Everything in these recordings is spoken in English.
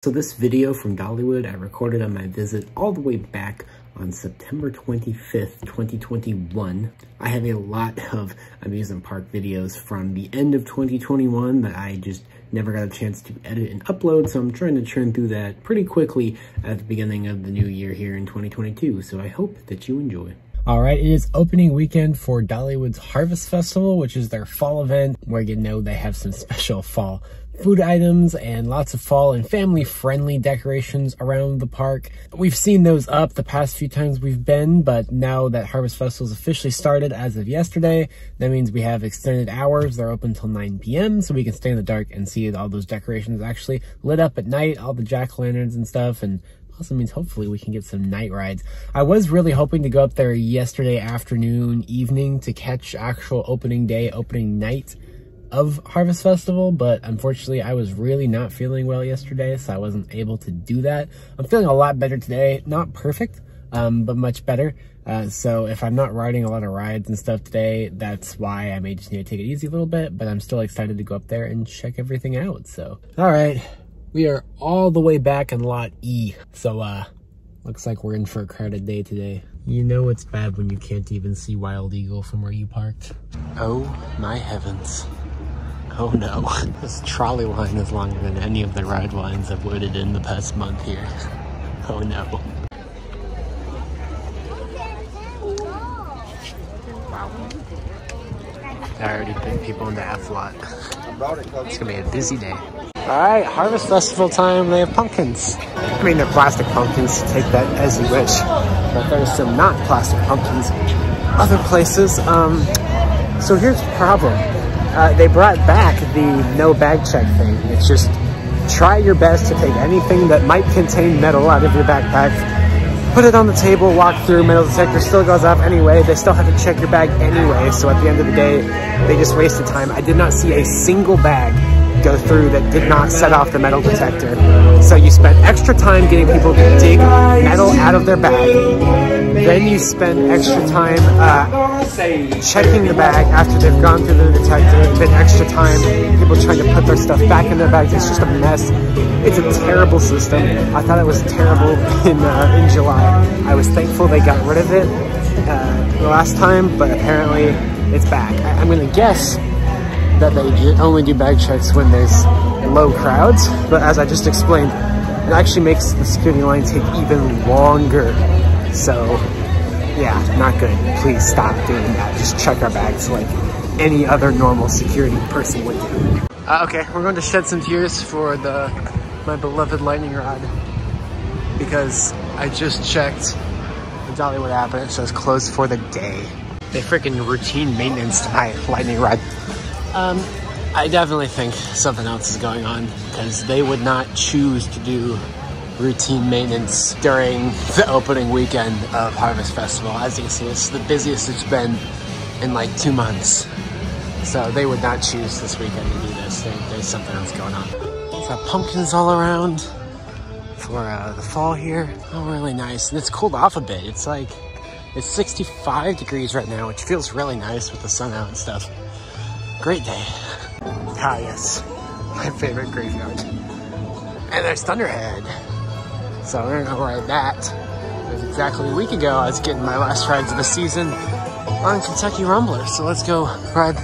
So this video from Dollywood I recorded on my visit all the way back on September 25th, 2021. I have a lot of amusement park videos from the end of 2021 that I just never got a chance to edit and upload, so I'm trying to churn through that pretty quickly at the beginning of the new year here in 2022, so I hope that you enjoy. Alright, it is opening weekend for Dollywood's Harvest Festival, which is their fall event where you know they have some special fall food items and lots of fall and family-friendly decorations around the park. We've seen those up the past few times we've been, but now that Harvest Festival's officially started as of yesterday, that means we have extended hours. They're open till 9 p.m. so we can stay in the dark and see all those decorations actually lit up at night, all the jack-o'-lanterns and stuff, and also means hopefully we can get some night rides. I was really hoping to go up there yesterday afternoon, evening to catch actual opening day, opening night of Harvest Festival, but unfortunately I was really not feeling well yesterday, so I wasn't able to do that. I'm feeling a lot better today. Not perfect, but much better. So if I'm not riding a lot of rides and stuff today, that's why I may just need to take it easy a little bit, but I'm still excited to go up there and check everything out. So, all right, we are all the way back in Lot E. So, looks like we're in for a crowded day today. You know it's bad when you can't even see Wild Eagle from where you parked. Oh my heavens. Oh no, this trolley line is longer than any of the ride lines I've waited in the past month here. Oh no. Wow. I already put people in the F lot. It's gonna be a busy day. Alright, Harvest Festival time. They have pumpkins. I mean, they're plastic pumpkins, take that as you wish. But there's some not plastic pumpkins other places. So here's the problem. They brought back the no bag check thing. It's just try your best to take anything that might contain metal out of your backpack, put it on the table, walk through, metal detector still goes off anyway. They still have to check your bag anyway, so at the end of the day, they just wasted time. I did not see a single bag go through that did not set off the metal detector. So you spent extra time getting people to dig metal out of their bag. Then you spend extra time checking the bag after they've gone through the detector. Then extra time people trying to put their stuff back in their bags. It's just a mess. It's a terrible system. I thought it was terrible in July. I was thankful they got rid of it the last time, but apparently it's back. I'm gonna guess that they only do bag checks when there's low crowds, but as I just explained, it actually makes the security line take even longer. So yeah, not good. Please stop doing that. Just check our bags like any other normal security person would do. Okay, we're going to shed some tears for my beloved lightning rod because I just checked the Dollywood app and it says closed for the day. They freaking routine maintenance to my lightning rod. I definitely think something else is going on because they would not choose to do routine maintenance during the opening weekend of Harvest Festival. As you can see, it's the busiest it's been in like 2 months. So they would not choose this weekend to do this. There's something else going on. There's got pumpkins all around for the fall here. Oh, really nice. And it's cooled off a bit. It's 65 degrees right now, which feels really nice with the sun out and stuff. Great day. Ah, yes. My favorite graveyard. And there's Thunderhead. So we're gonna go ride that. It was exactly a week ago I was getting my last rides of the season on Kentucky Rumbler. So let's go ride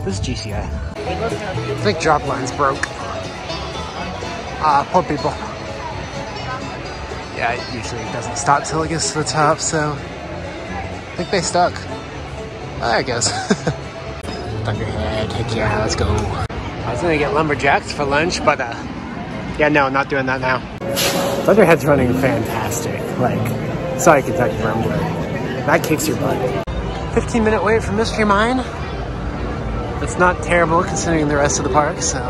this GCI. I think drop line's broke. Poor people. Yeah, it usually doesn't stop till it gets to the top, so I think they stuck. Oh, there it goes. Thunderhead, heck yeah, let's go. I was gonna get lumberjacks for lunch, but yeah, no, not doing that now. Thunderhead's running fantastic. Like, sorry, Kentucky Rumbler. That kicks your butt. 15-minute wait for Mystery Mine. That's not terrible considering the rest of the park, so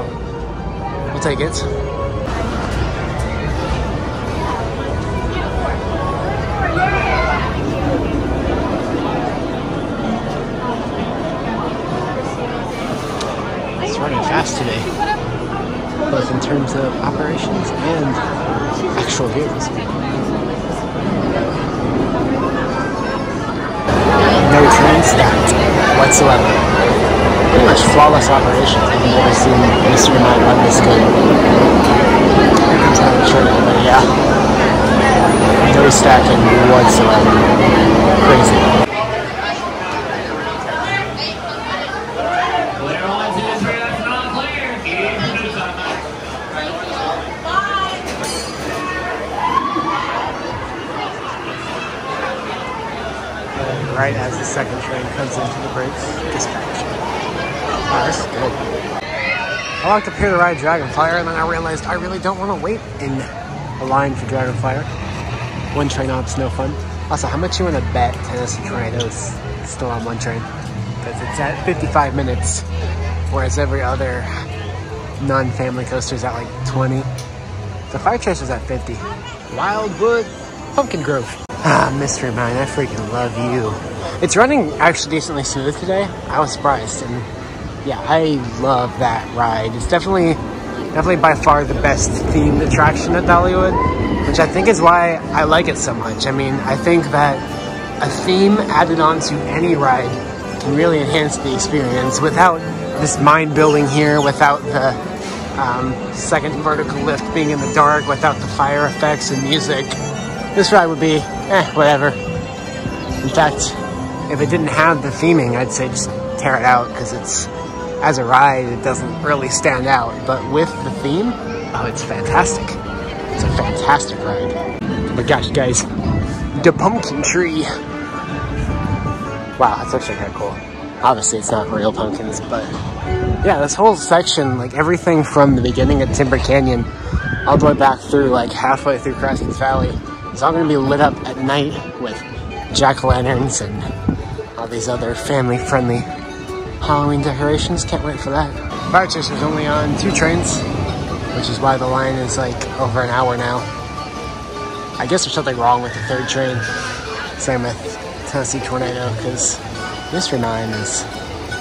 we'll take it. Fast today, both in terms of operations and actual vehicles. No train stopped whatsoever. Pretty much flawless operations. I've never seen Mystery Mine run this good. But yeah, no stacking whatsoever. Crazy. Right as the second train comes into the brakes, dispatch. Wow, this is good. I walked up here to ride Dragonfire, and then I realized I really don't want to wait in a line for Dragonfire. One train op's no fun. Also, how much you want to bet Tennessee Tornado's still on one train? Because it's at 55 minutes, whereas every other non-family coaster's at like 20. The Fire Chaser's at 50. Wildwood Pumpkin Grove. Ah, Mystery Mine, I freaking love you. It's running actually decently smooth today. I was surprised, and yeah, I love that ride. It's definitely by far the best themed attraction at Dollywood, which I think is why I like it so much. I mean, I think that a theme added onto any ride can really enhance the experience without this mind building here, without the second vertical lift being in the dark, without the fire effects and music. This ride would be, whatever. In fact, if it didn't have the theming, I'd say just tear it out, because it's, as a ride, it doesn't really stand out. But with the theme, oh, it's fantastic. It's a fantastic ride. Oh my gosh, guys, the pumpkin tree. Wow, that's actually kind of cool. Obviously, it's not real pumpkins, but yeah, this whole section, like everything from the beginning at Timber Canyon all the way back through, like halfway through Crescent's Valley, it's all going to be lit up at night with jack-o'-lanterns and all these other family-friendly Halloween decorations. Can't wait for that. Fire Chaser's only on 2 trains, which is why the line is like over an hour now. I guess there's something wrong with the 3rd train. Same with Tennessee Tornado, because Mystery Mine is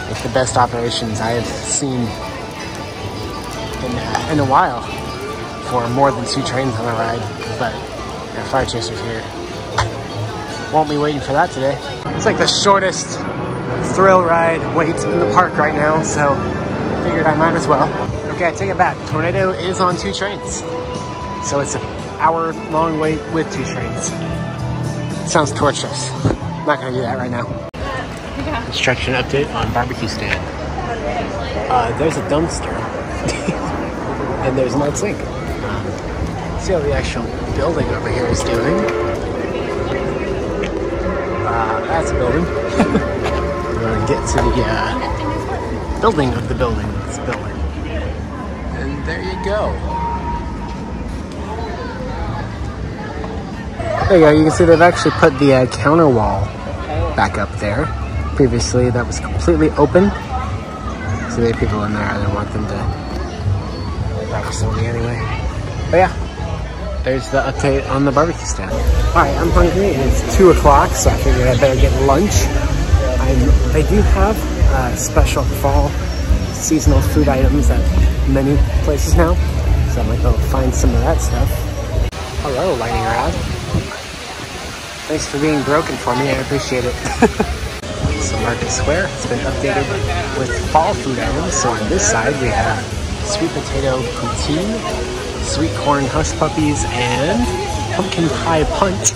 like the best operations I have seen in a while for more than 2 trains on a ride. But yeah, Fire Chaser's here. Won't be waiting for that today. It's like the shortest thrill ride wait in the park right now, so I figured I might as well. Okay, I take it back. Tornado is on 2 trains, so it's an hour-long wait with 2 trains. It sounds torturous. I'm not gonna do that right now. Construction update on barbecue stand. There's a dumpster, and there's an old sink. See how the actual building over here is doing. That's a building. We're gonna get to the building of the building. It's a building. And there you go. There you go. You can see they've actually put the counter wall back up there. Previously, that was completely open. So there are people in there. I didn't want them to practice on me anyway. But yeah, there's the update on the barbecue stand. Alright, I'm hungry. It's 2 o'clock, so I figured I better get lunch. They do have special fall seasonal food items at many places now, so I might go find some of that stuff. Hello, lightning rod. Thanks for being broken for me, I appreciate it. So Market Square has been updated with fall food items. So on this side we have sweet potato poutine, sweet corn hush puppies, and pumpkin pie punt.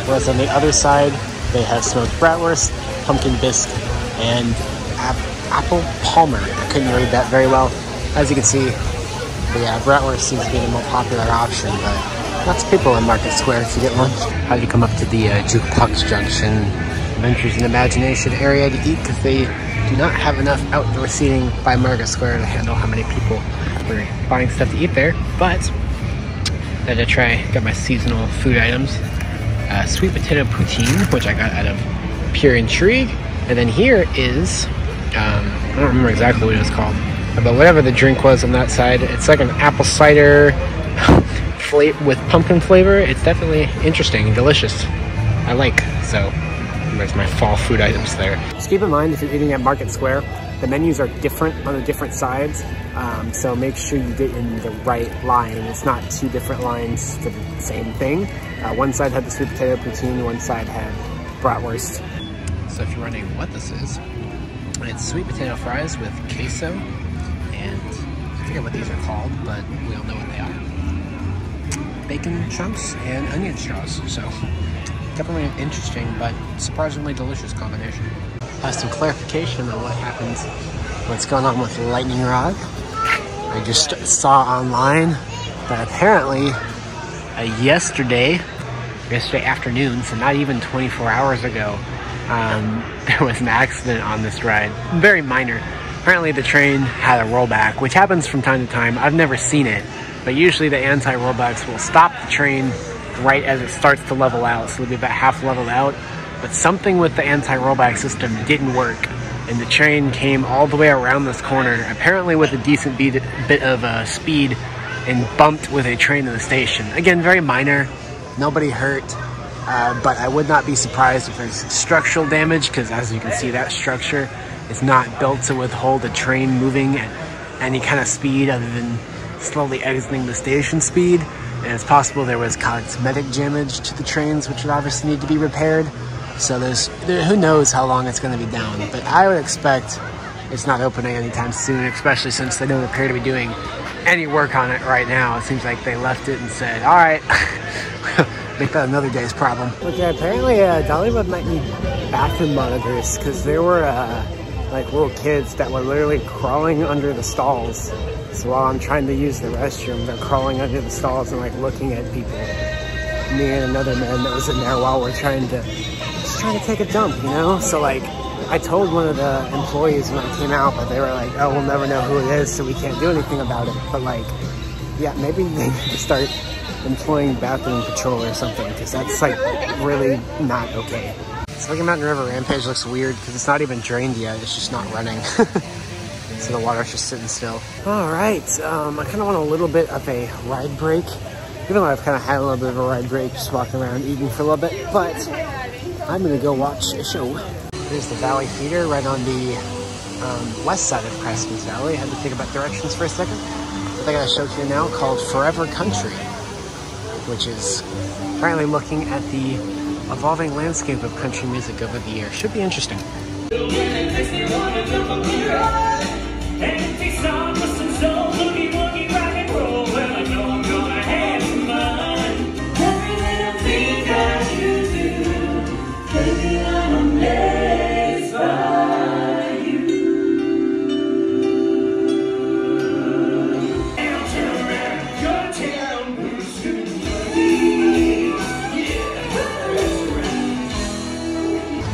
Whereas on the other side they have smoked bratwurst, pumpkin bisque, and apple palmer. I couldn't read that very well. As you can see, the bratwurst seems to be the more popular option, but lots of people in Market Square to get lunch. How'd you come up to the Jukebox Junction Adventures in Imagination area to eat, because they do not have enough outdoor seating by Market Square to handle how many people were buying stuff to eat there. But I had to got my seasonal food items. Sweet potato poutine, which I got out of pure intrigue. And then here is, I don't remember exactly what it was called, but whatever the drink was on that side, it's like an apple cider with pumpkin flavor. It's definitely interesting and delicious. I like, so there's my fall food items there. Just keep in mind, if you're eating at Market Square, the menus are different on the different sides, so make sure you get in the right line. It's not 2 different lines for the same thing. One side had the sweet potato poutine, one side had bratwurst. So if you're wondering what this is, it's sweet potato fries with queso, and I forget what these are called, but we all know what they are. bacon chunks and onion straws. So definitely an interesting but surprisingly delicious combination. Some clarification on what happens, what's going on with lightning rod. I just saw online that apparently yesterday afternoon, so not even 24 hours ago, there was an accident on this ride. Very minor. Apparently the train had a rollback, which happens from time to time. I've never seen it, but usually the anti-rollbacks will stop the train right as it starts to level out, so it'll be about half leveled out. But something with the anti-rollback system didn't work, and the train came all the way around this corner, apparently with a decent bit of speed, and bumped with a train in the station. Again, very minor, nobody hurt, but I would not be surprised if there's structural damage, because as you can see, that structure is not built to withhold a train moving at any kind of speed other than slowly exiting the station speed. And it's possible there was cosmetic damage to the trains, which would obviously need to be repaired. So who knows how long it's going to be down, but I would expect it's not opening anytime soon, especially since they don't appear to be doing any work on it right now. It seems like they left it and said, all right, make that another day's problem. Okay, apparently Dollywood might need bathroom monitors, because there were like little kids that were literally crawling under the stalls. So while I'm trying to use the restroom, they're crawling under the stalls and like looking at people. Me and another man that was in there while we're trying to take a dump, you know? So like, I told one of the employees when I came out, but they were like, oh, we'll never know who it is, so we can't do anything about it. But like, yeah, maybe they need to start employing bathroom patrol or something, because that's like really not okay. Smoky Mountain River Rampage looks weird because it's not even drained yet, it's just not running. So the water's just sitting still. All right, I kind of want a little bit of a ride break, even though I've kind of had a little bit of a ride break, just walking around eating for a little bit, but I'm gonna go watch a show. There's the Valley Theater right on the west side of Crestman's Valley. I had to think about directions for a second. But I got a show here now called Forever Country, which is apparently looking at the evolving landscape of country music over the years. Should be interesting.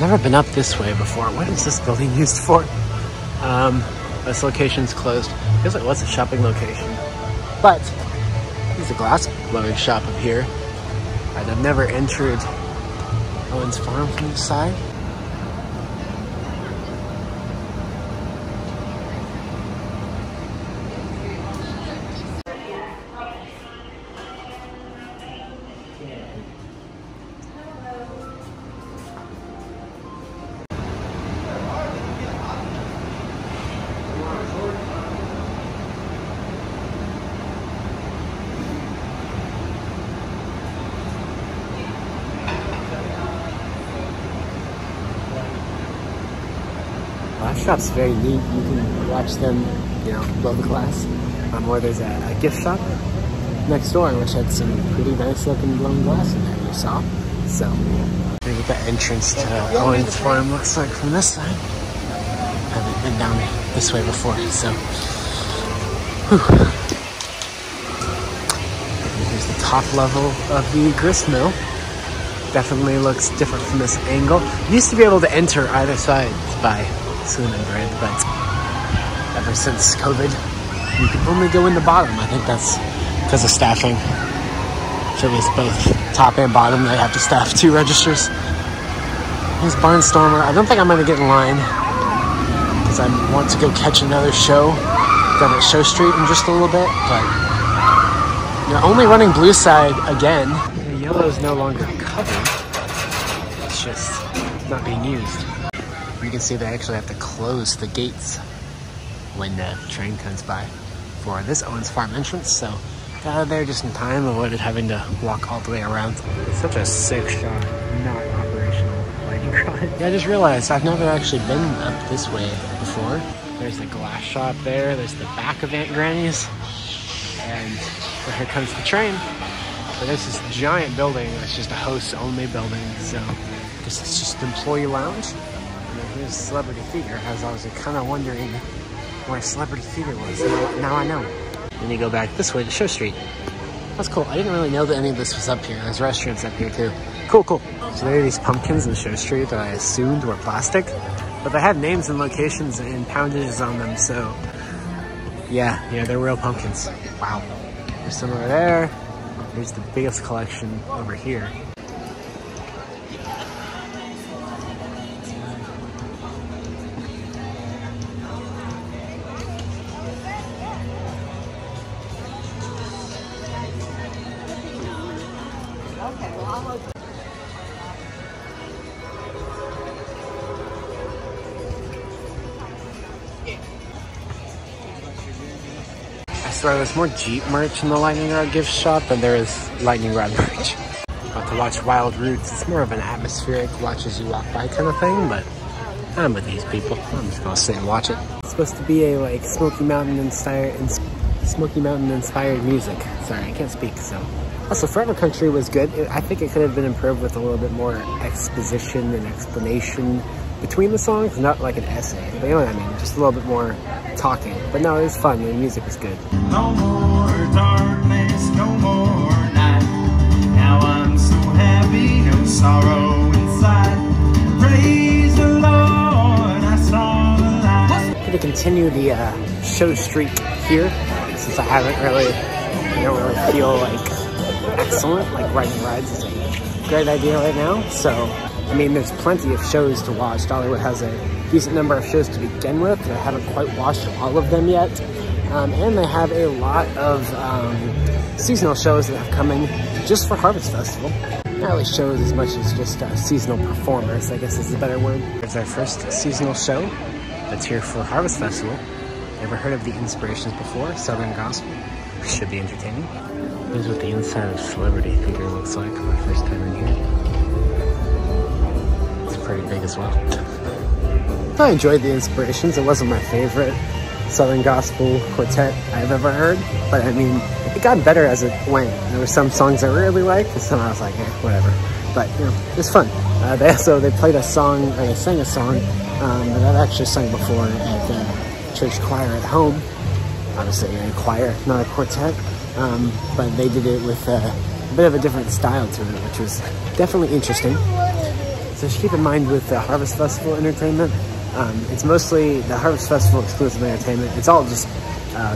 Never been up this way before. What is this building used for? This location's closed. Feels like it was a shopping location. But there's a glass blowing shop up here. And I've never entered Owen's Farm from the side. Glass shop's very neat. You can watch them, you know, blow the glass. Or there's a gift shop next door, which had some pretty nice looking blown glass in there, you saw. So, maybe what the entrance to Owen's Farm looks like from this side. I haven't been down this way before, so. Whew. And here's the top level of the grist mill. Definitely looks different from this angle. You used to be able to enter either side to buy cinnamon bread, but ever since COVID, you can only go in the bottom. I think that's because of staffing. So it's both top and bottom. They have to staff 2 registers. Here's Barnstormer. I don't think I'm going to get in line because I want to go catch another show down at Show Street in just a little bit, but you're only running blue side again. The yellow is no longer covered. It's just not being used. You can see they actually have to close the gates when the train comes by for this Owen's Farm entrance, so got out of there just in time, avoided having to walk all the way around. It's such a sick shot, not operational lightning rod. Yeah, I just realized I've never actually been up this way before. There's the glass shop there, there's the back of Aunt Granny's, and here comes the train. But there's this giant building that's just a host-only building, so I guess it's just an employee lounge. And then here's Celebrity Theater. I was always kind of wondering where Celebrity Theater was. Now I know. Then you go back this way to Show Street. That's cool. I didn't really know that any of this was up here. There's restaurants up here too. Cool, cool. So there are these pumpkins in Show Street that I assumed were plastic, but they had names and locations and poundages on them, so yeah, they're real pumpkins. Wow. There's some over there. There's the biggest collection over here. I swear there's more Jeep merch in the Lightning Rod gift shop than there is Lightning Rod merch. About to watch Wild Roots. It's more of an atmospheric watch as you walk by kind of thing, but I'm with these people. I'm just gonna sit and watch it. It's supposed to be a like Smoky Mountain inspired music. Sorry, I can't speak. So also Forever Country was good. I think it could have been improved with a little bit more exposition and explanation between the songs, not like an essay, but you know what I mean, just a little bit more talking. But no, it was fun, the music was good. No more darkness, no more night. Now I'm so happy, no sorrow inside. Praise the Lord, I saw the light. I'm gonna continue the show streak here, since I don't really feel like excellent, like riding rides is a great idea right now. So I mean, there's plenty of shows to watch. Dollywood has a decent number of shows to begin with. I haven't quite watched all of them yet. And they have a lot of seasonal shows that have come in just for Harvest Festival. Not really shows as much as just seasonal performers, I guess is the better word. It's our first seasonal show that's here for Harvest Festival. Never heard of the Inspirations before, Southern Gospel. Should be entertaining. Here's what the inside of Celebrity Theater looks like. My first time in here. Pretty big as well. I enjoyed the Inspirations. It wasn't my favorite Southern Gospel quartet I've ever heard, but I mean, it got better as it went. There were some songs I really liked, and some I was like, whatever. But you know, it was fun. They played a song, or they sang a song that I've actually sung before at the church choir at home. Obviously a choir, not a quartet, but they did it with a bit of a different style to it, which was definitely interesting. So just keep in mind with the Harvest Festival entertainment, it's mostly the Harvest Festival exclusive entertainment. It's all just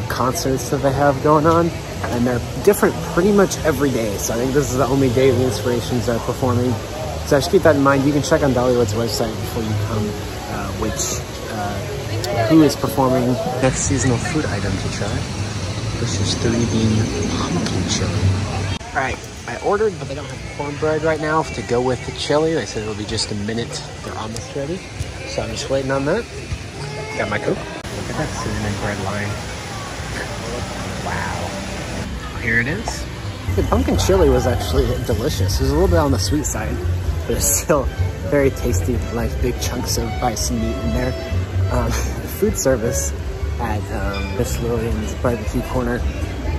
concerts that they have going on, and they're different pretty much every day. So I think this is the only day the Inspirations are performing. So just keep that in mind. You can check on Dollywood's website before you come who is performing. Next seasonal food item to try. This is 3-bean pumpkin chili. All right. I ordered, but they don't have cornbread right now to go with the chili. They said it'll be just a minute. They're almost ready. So I'm just waiting on that. Got my Coke. Look at that cinnamon bread line. Wow. Here it is. The pumpkin chili was actually delicious. It was a little bit on the sweet side, but it's still very tasty. Like big chunks of bison meat in there. The food service at Miss Lillian's barbecue corner,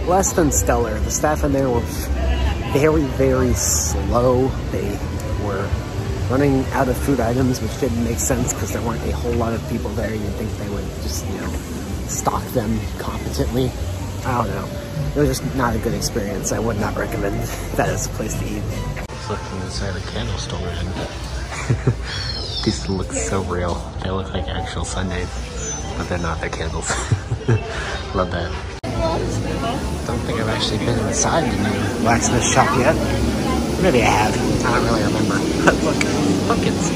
less than stellar. The staff in there were very, very slow. They were running out of food items, which didn't make sense because there weren't a whole lot of people there. You'd think they would just, you know, stock them competently. I don't know. It was just not a good experience. I would not recommend that as a place to eat. Just looking inside a candle store and these look so real. They look like actual sundaes, but they're not. They're candles. Love that. Don't think I've actually been inside the new blacksmith shop yet. Maybe I have. I don't really remember. But look, pumpkins.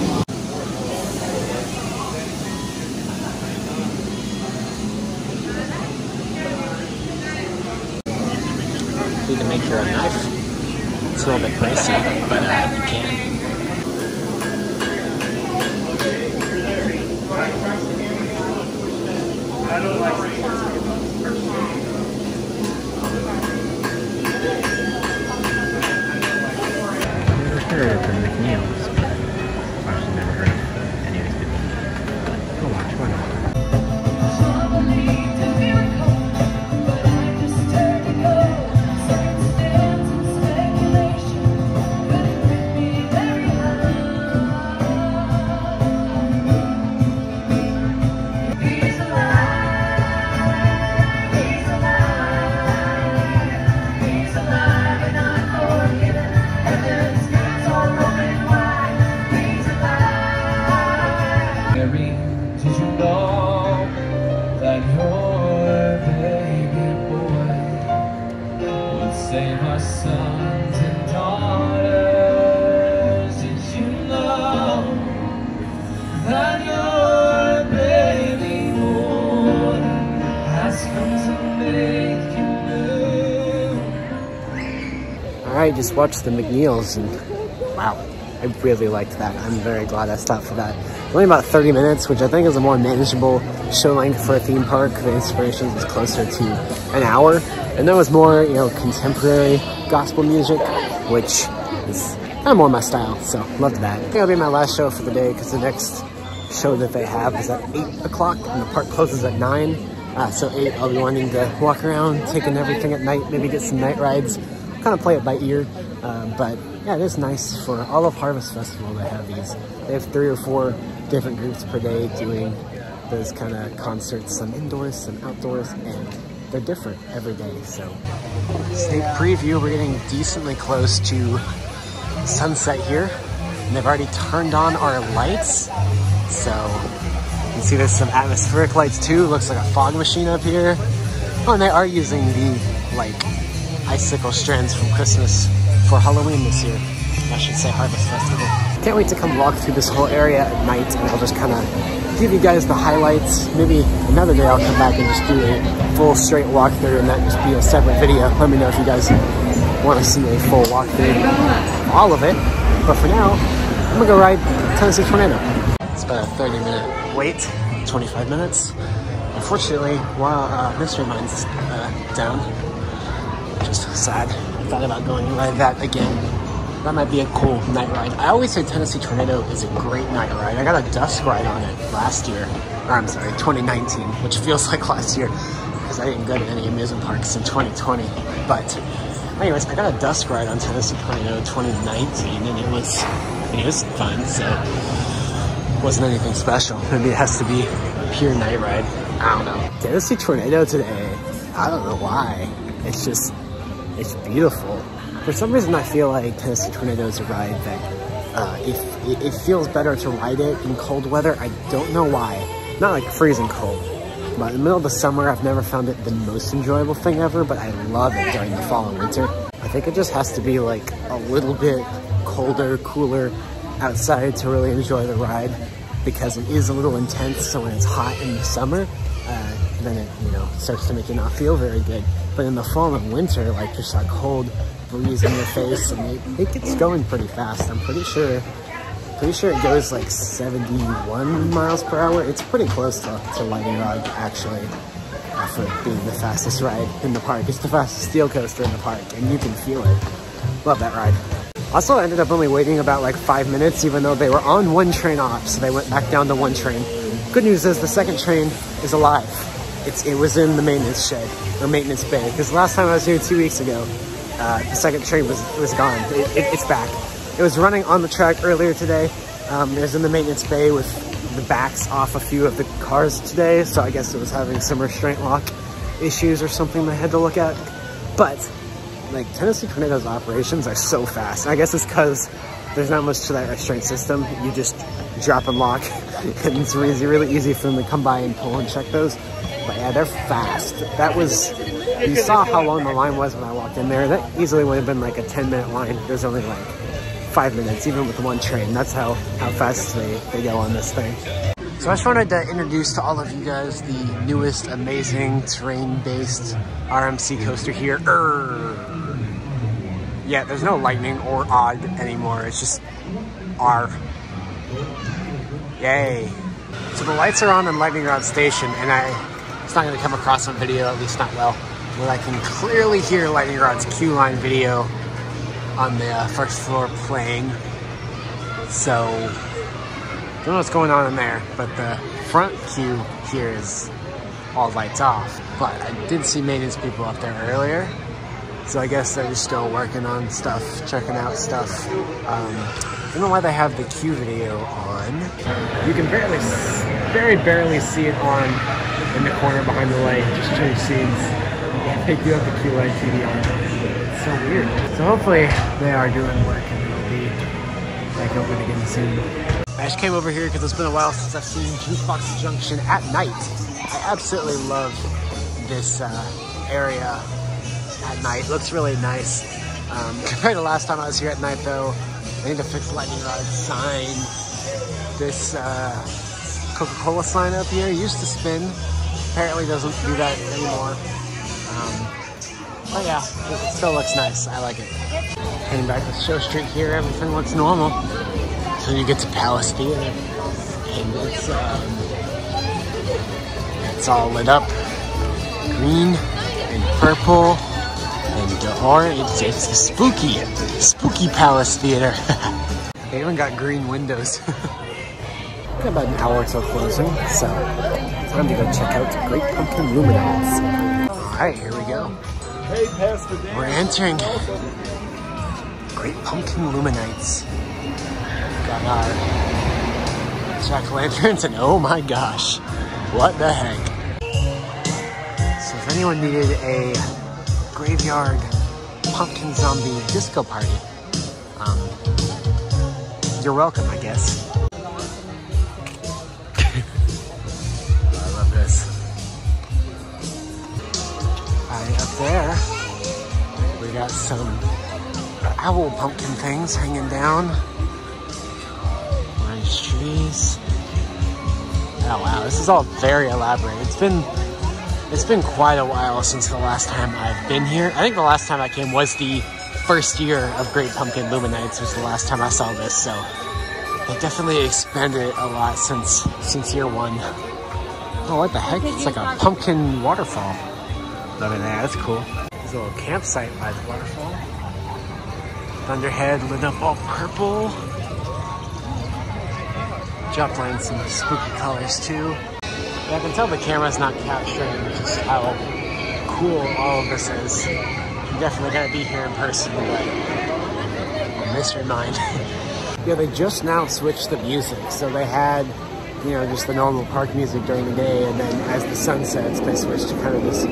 Need to make your own knife. It's a little bit pricey, but you can. I don't like heard of the McNeils, but I've actually never heard of any of these people. But I'll watch, why not? I just watched the McNeils, and wow, I really liked that. I'm very glad I stopped for that. Only about 30 minutes, which I think is a more manageable show length for a theme park. The Inspirations is closer to an hour, and that was more, you know, contemporary gospel music, which is kind of more my style, so loved that. I think that'll be my last show for the day, because the next show that they have is at 8 o'clock, and the park closes at 9. So 8, I'll be wanting to walk around, taking everything at night, maybe get some night rides, kind of play it by ear. But yeah, it is nice for all of Harvest Festival to have these. They have 3 or 4 different groups per day doing those kind of concerts, some indoors, some outdoors, and they're different every day. So sneak preview, we're getting decently close to sunset here, and they've already turned on our lights. So you can see there's some atmospheric lights too. Looks like a fog machine up here. Oh, and they are using the like icicle strands from Christmas for Halloween this year. I should say Harvest Festival. Can't wait to come walk through this whole area at night, and I'll just kind of give you guys the highlights. Maybe another day I'll come back and just do a full straight walkthrough, and that just be a separate video. Let me know if you guys want to see a full walkthrough, all of it. But for now, I'm gonna go ride Tennessee Tornado. It's about a 30-minute wait, 25 minutes. Unfortunately, while Mystery Mine's down, which is sad. I thought about going to ride that again. That might be a cool night ride. I always say Tennessee Tornado is a great night ride. I got a dusk ride on it last year, or I'm sorry, 2019, which feels like last year because I didn't go to any amusement parks in 2020. But anyways, I got a dusk ride on Tennessee Tornado 2019, and it was fun. So it wasn't anything special. Maybe it has to be a pure night ride. I don't know. Tennessee Tornado today, I don't know why. It's beautiful. For some reason, I feel like Tennessee Tornado is a ride that it feels better to ride it in cold weather. I don't know why. Not like freezing cold, but in the middle of the summer, I've never found it the most enjoyable thing ever, but I love it during the fall and winter. I think it just has to be like a little bit colder, cooler outside to really enjoy the ride, because it is a little intense. So when it's hot in the summer, then it, you know, starts to make you not feel very good. But in the fall and winter, like just that cold breeze in your face, and it gets going pretty fast. I'm pretty sure it goes like 71 miles per hour. It's pretty close to Lightning Rod, actually, for being the fastest ride in the park. It's the fastest steel coaster in the park, and you can feel it. Love that ride. Also, I ended up only waiting about like 5 minutes, even though they were on one train off, so they went back down to one train. Good news is the second train is alive. It was in the maintenance shed, or maintenance bay, because last time I was here 2 weeks ago, the second train was gone. It's back. It was running on the track earlier today. It was in the maintenance bay with the backs off a few of the cars today, so I guess it was having some restraint lock issues or something I had to look at. But like Tennessee Tornado's operations are so fast. I guess it's because there's not much to that restraint system. You just drop and lock, and it's really easy for them to come by and pull and check those. But yeah, they're fast. That was, you saw how long the line was when I walked in there. That easily would have been like a 10-minute line. There's only like 5 minutes, even with one train. That's how fast they go on this thing. So I just wanted to introduce to all of you guys the newest amazing terrain-based RMC coaster here. Yeah, there's no lightning or odd anymore. It's just R. Yay. So the lights are on in Lightning Rod Station, and it's not going to come across on video, at least not well, but I can clearly hear Lightning Rod's queue line video on the first floor playing. So, don't know what's going on in there, but the front queue here is all lights off. But I did see maintenance people up there earlier, so I guess they're just still working on stuff, checking out stuff. I don't know why they have the queue video on. You can very barely see it on in the corner behind the light. Just change scenes. They do have the queue light TV on. It's so weird. So hopefully they are doing work, and it'll be back open again soon. I just came over here because it's been a while since I've seen Jukebox Junction at night. I absolutely love this area at night. It looks really nice. Compared to last time I was here at night though, I need to fix Lightning Rod's sign. This Coca-Cola sign up here used to spin. Apparently doesn't do that anymore. Oh yeah, it still looks nice. I like it. Heading back to Show Street here, everything looks normal. So you get to Palace Theater, and it's all lit up, green and purple and orange. It's the spooky Palace Theater. They even got green windows. Got about an hour till closing, so time to go check out Great Pumpkin LumiNights. All right, here we go. We're entering Great Pumpkin LumiNights. Got our jack-o'-lanterns, and oh my gosh, what the heck. So if anyone needed a graveyard pumpkin zombie disco party, you're welcome, I guess. I love this. Up there, we got some owl pumpkin things hanging down. Orange trees. Oh wow, this is all very elaborate. It's been quite a while since the last time I've been here. I think the last time I came was the first year of Great Pumpkin LumiNights was the last time I saw this, so they definitely expanded it a lot since year one. Oh, what the heck? It's like a pumpkin waterfall. Over there, that's cool. There's a little campsite by the waterfall. Thunderhead lit up all purple. Dropped in some spooky colors too. Yeah, I can tell the camera's not capturing just how cool all of this is. You definitely gotta be here in person, but mystery mine. Yeah, they just now switched the music, so they had, you know, just the normal park music during the day, and then as the sun sets, they switched to kind of this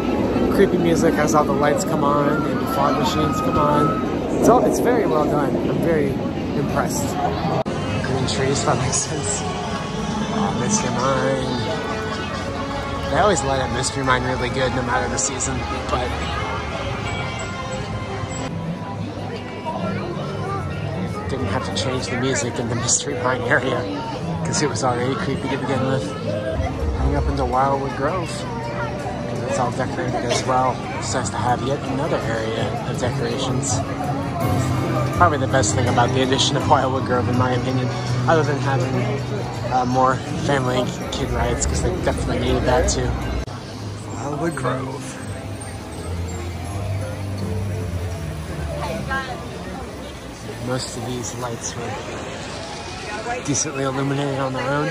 creepy music as all the lights come on and the fog machines come on. It's very well done. I'm very impressed. Green trees, that makes sense. Oh, Mystery Mine. They always light up Mystery Mine really good no matter the season, but didn't have to change the music in the Mystery Mine area because it was already creepy to begin with. Coming up into Wildwood Grove, and it's all decorated as well. It's nice to have yet another area of decorations. Probably the best thing about the addition of Wildwood Grove, in my opinion, other than having more family and kid rides, because they definitely needed that too. Wildwood Grove. Most of these lights were decently illuminated on their own.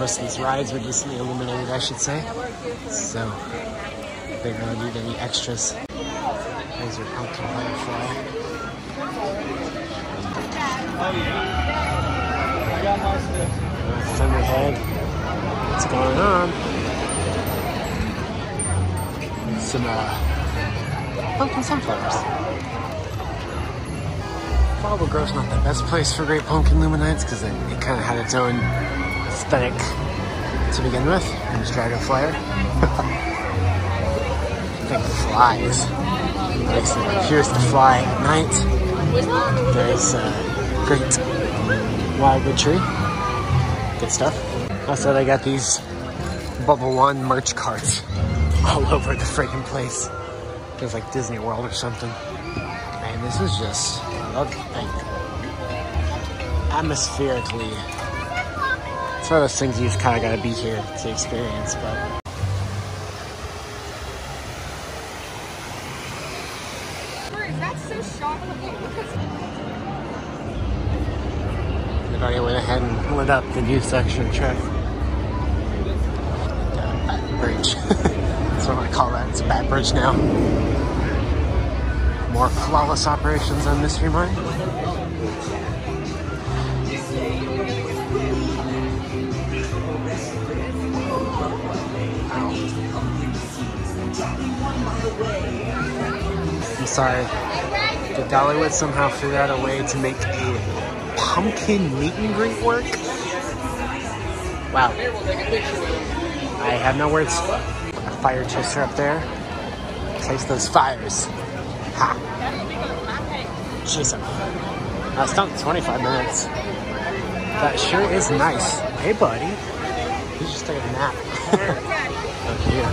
Most of these rides were decently illuminated, I should say. So they didn't really need any extras. There's your pumpkin butterfly. Oh yeah. I got my stuff. Thunderhead. What's going on? Some pumpkin sunflowers. Wildwood Grove's not the best place for Great Pumpkin LumiNights because it kind of had its own aesthetic to begin with. There's Dragonfire. Big flies. Makes it appears to fly at night. There's Great Wildwood Tree. Good stuff. Also, they got these Bubble One merch carts all over the freaking place. Feels like Disney World or something. Man, this is just, like, atmospherically, it's one of those things you just kind of got to be here to experience, but. That's so shocking. They've already went ahead and lit up the new section track. Bat Bridge. That's what I call that. It's Bat Bridge now. More flawless operations on Mystery Mine. I'm sorry. Did Dollywood somehow figure out a way to make a pumpkin meet and greet work? Wow. I have no words. A fire chaser up there. Chase those fires. Ha! Chase them. It's done 25 minutes. That sure is nice. Hey, buddy. He's just taking a nap. So cute.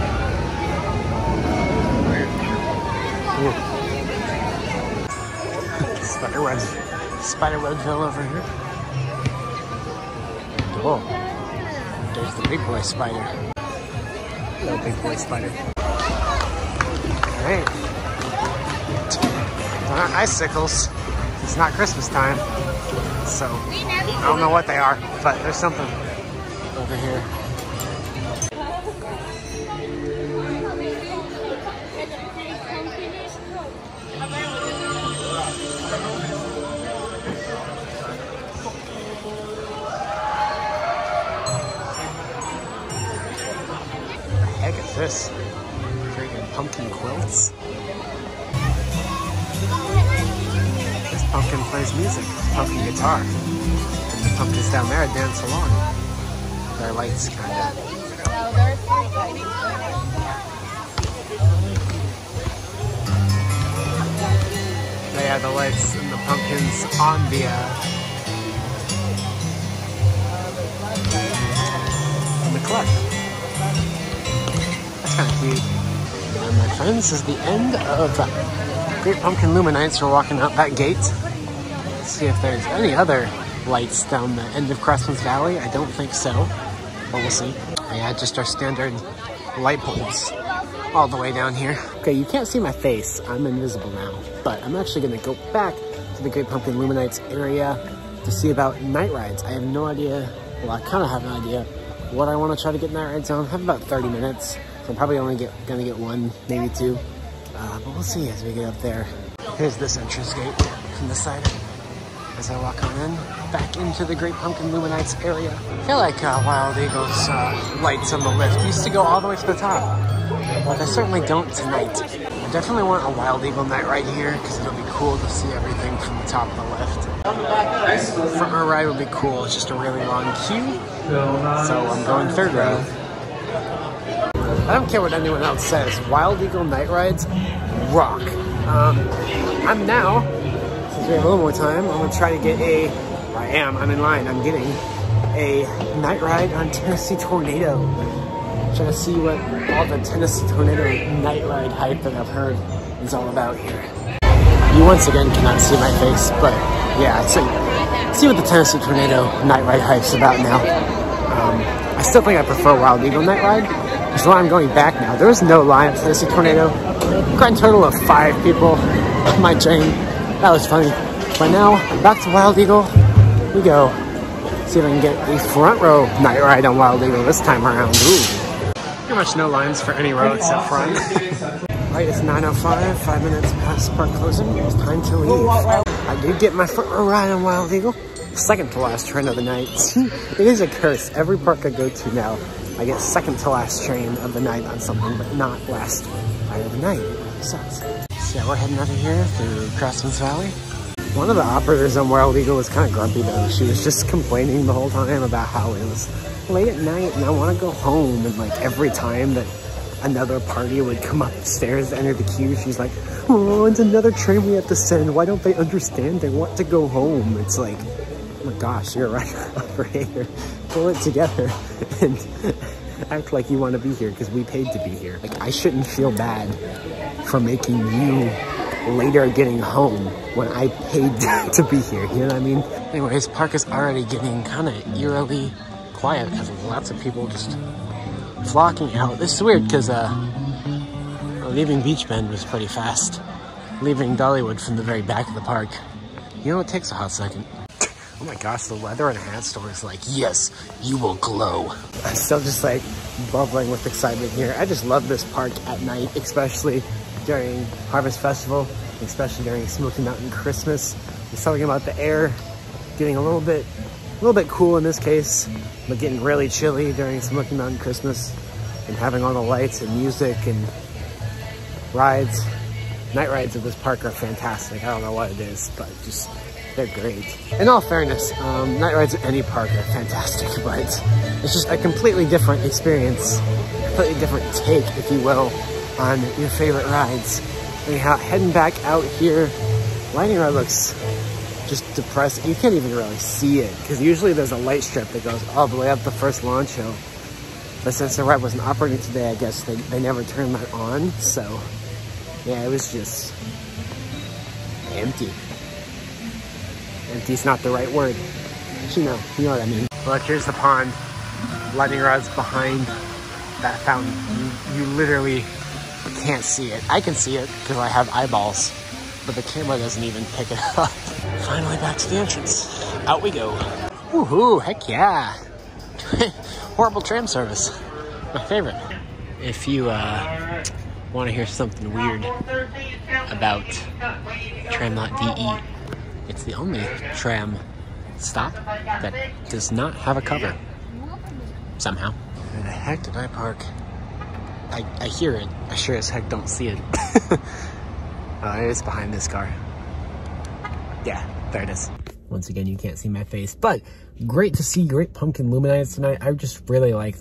Spiderwebville over here. Oh, there's the big boy spider. Hello, big boy spider. Alright. They're not icicles. It's not Christmas time. So, I don't know what they are, but there's something over here. This freaking pumpkin quilts. This pumpkin plays music, pumpkin guitar. And the pumpkins down there dance along. Their lights kind of. They have the lights and the pumpkins on the clock. Kind of cute. And my friends, this is the end of Great Pumpkin LumiNights. We're walking out that gate. Let's see if there's any other lights down the end of Craftsman's Valley. I don't think so, but we'll see. Yeah, just our standard light bulbs all the way down here. Okay, you can't see my face. I'm invisible now, but I'm actually going to go back to the Great Pumpkin LumiNights area to see about night rides. I have no idea. Well, I kind of have an idea what I want to try to get night rides on. I have about 30 minutes. So I'm probably only gonna get one, maybe two, but we'll see as we get up there. Here's this entrance gate from the side. As I walk on in, back into the Great Pumpkin LumiNights area. I feel like Wild Eagle's lights on the lift used to go all the way to the top, but they certainly don't tonight. I definitely want a Wild Eagle night ride here because it'll be cool to see everything from the top of the lift. Front row ride would be cool. It's just a really long queue, so I'm going third row. I don't care what anyone else says. Wild Eagle night rides rock. I'm now, since we have a little more time, I'm gonna try to get I'm in line, I'm getting a night ride on Tennessee Tornado. I'm trying to see what all the Tennessee Tornado night ride hype that I've heard is all about here. You once again cannot see my face, but yeah, see what the Tennessee Tornado night ride hype's about now. I still think I prefer Wild Eagle night ride. That's why I'm going back now. There was no line at Tennessee Tornado. Grand total of 5 people on my train. That was funny. But now, back to Wild Eagle we go. See if I can get a front row night ride on Wild Eagle this time around. Ooh. Pretty much no lines for any row except front. Alright, it's 9:05, 5 minutes past park closing. It's time to leave. I did get my front row ride on Wild Eagle. Second to last train of the night. It is a curse. Every park I go to now, I get second to last train of the night on something, but not last ride of the night. It sucks. So yeah, we're heading out of here through Craftsman's Valley. One of the operators on Wild Eagle was kind of grumpy though. She was just complaining the whole time about how it was late at night and I want to go home. And like every time that another party would come up the stairs to enter the queue, she's like, oh, it's another train we have to send. Why don't they understand? They want to go home. It's like, oh my gosh, you're right, operator. Pull it together and act like you want to be here because we paid to be here. Like, I shouldn't feel bad for making you later getting home when I paid to be here, you know what I mean? Anyways, park is already getting kind of eerily quiet because lots of people just flocking out. This is weird because leaving Beach Bend was pretty fast. Leaving Dollywood from the very back of the park, you know, it takes a hot second. Oh my gosh, the leather and hat store is like, yes, you will glow. I'm still just like bubbling with excitement here. I just love this park at night, especially during Harvest Festival, especially during Smoky Mountain Christmas. There's something about the air getting a little bit cool in this case, but getting really chilly during Smoky Mountain Christmas, and having all the lights and music and rides. Night rides at this park are fantastic. I don't know what it is, but just they're great. In all fairness, night rides at any park are fantastic, but it's just a completely different experience, completely different take, if you will, on your favorite rides. Anyhow, heading back out here, Lightning Rod looks just depressing. You can't even really see it, because usually there's a light strip that goes all the way up the first launch hill. But since the ride wasn't operating today, I guess they never turned that on, so Yeah, it was just empty. Empty's not the right word. But you know what I mean. Look, here's the pond. Lightning rod's behind that fountain. You literally can't see it. I can see it because I have eyeballs, but the camera doesn't even pick it up. Finally back to the entrance. Out we go. Woohoo, heck yeah. Horrible tram service. My favorite. If you want to hear something weird about Tram Lot VE, it's the only tram stop that does not have a cover. Somehow. Where the heck did I park? I hear it. I sure as heck don't see it. Oh, it is behind this car. Yeah, there it is. Once again, you can't see my face, but great to see Great Pumpkin LumiNights tonight. I just really like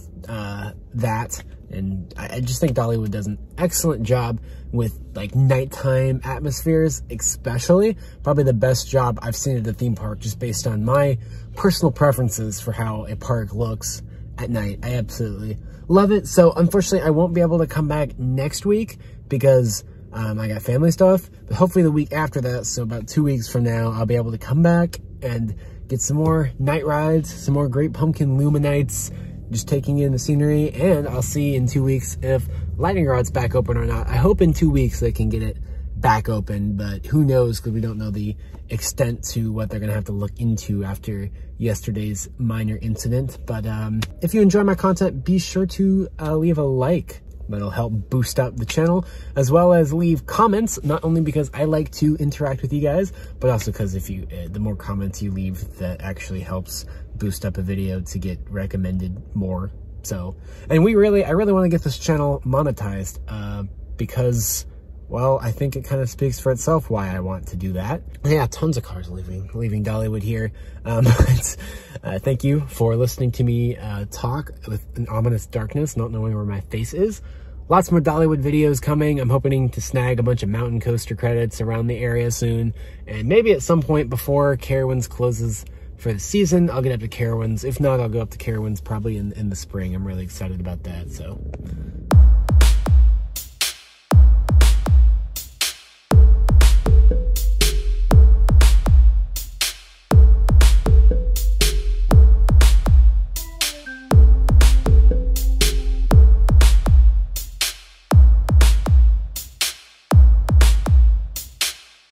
that, and I just think Dollywood does an excellent job with like nighttime atmospheres, especially. Probably the best job I've seen at the theme park, just based on my personal preferences for how a park looks at night. I absolutely love it. So unfortunately, I won't be able to come back next week because I got family stuff, but hopefully the week after that, so about 2 weeks from now, I'll be able to come back and get some more night rides, some more Great Pumpkin LumiNights, just taking in the scenery, and I'll see in 2 weeks if Lightning Rod's back open or not. I hope in 2 weeks they can get it back open, but who knows, because we don't know the extent to what they're gonna have to look into after yesterday's minor incident. But if you enjoy my content, be sure to leave a like. That'll help boost up the channel, as well as leave comments, not only because I like to interact with you guys, but also because if you, the more comments you leave, that actually helps boost up a video to get recommended more. So, and I really want to get this channel monetized, because, well, I think it kind of speaks for itself why I want to do that. Yeah, tons of cars leaving Dollywood here. Thank you for listening to me talk with an ominous darkness, not knowing where my face is. Lots more Dollywood videos coming. I'm hoping to snag a bunch of mountain coaster credits around the area soon. And maybe at some point before Carowinds closes for the season, I'll get up to Carowinds. If not, I'll go up to Carowinds probably in the spring. I'm really excited about that. So